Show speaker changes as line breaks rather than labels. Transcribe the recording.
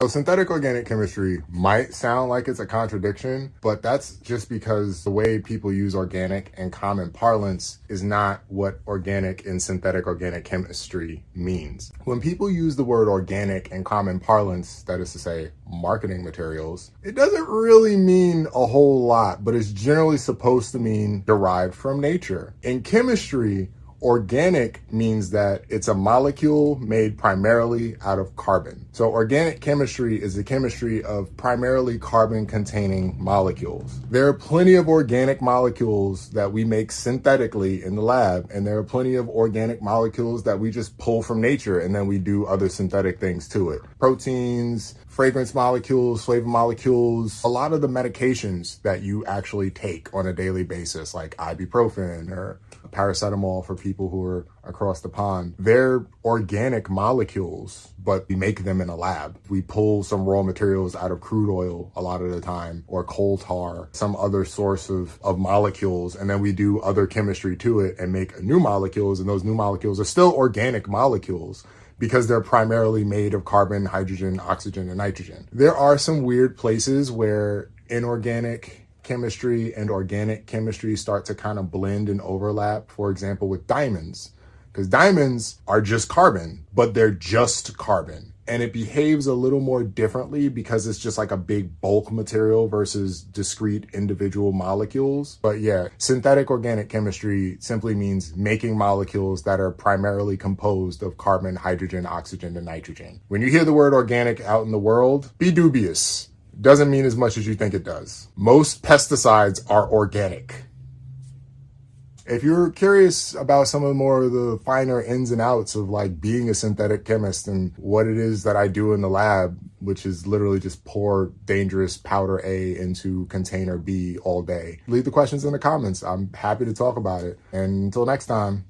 So synthetic organic chemistry might sound like it's a contradiction, but that's just because the way people use organic in common parlance is not what organic in synthetic organic chemistry means. When people use the word organic in common parlance, that is to say, marketing materials, it doesn't really mean a whole lot, but it's generally supposed to mean derived from nature. In chemistry, organic means that it's a molecule made primarily out of carbon. So organic chemistry is the chemistry of primarily carbon-containing molecules. There are plenty of organic molecules that we make synthetically in the lab, and there are plenty of organic molecules that we just pull from nature and then we do other synthetic things to it. Proteins, fragrance molecules, flavor molecules, a lot of the medications that you actually take on a daily basis, like ibuprofen or paracetamol for people who are across the pond, they're organic molecules, but we make them in a lab. We pull some raw materials out of crude oil a lot of the time, or coal tar, some other source of molecules, and then we do other chemistry to it and make new molecules, and those new molecules are still organic molecules, because they're primarily made of carbon, hydrogen, oxygen, and nitrogen. There are some weird places where inorganic chemistry and organic chemistry start to kind of blend and overlap, for example, with diamonds. Because diamonds are just carbon, but they're just carbon. And it behaves a little more differently because it's just like a big bulk material versus discrete individual molecules. But yeah, synthetic organic chemistry simply means making molecules that are primarily composed of carbon, hydrogen, oxygen, and nitrogen. When you hear the word organic out in the world, be dubious. Doesn't mean as much as you think it does. Most pesticides are organic. If you're curious about some of the finer ins and outs of like being a synthetic chemist and what it is that I do in the lab, which is literally just pour dangerous powder A into container B all day, leave the questions in the comments. I'm happy to talk about it. And until next time.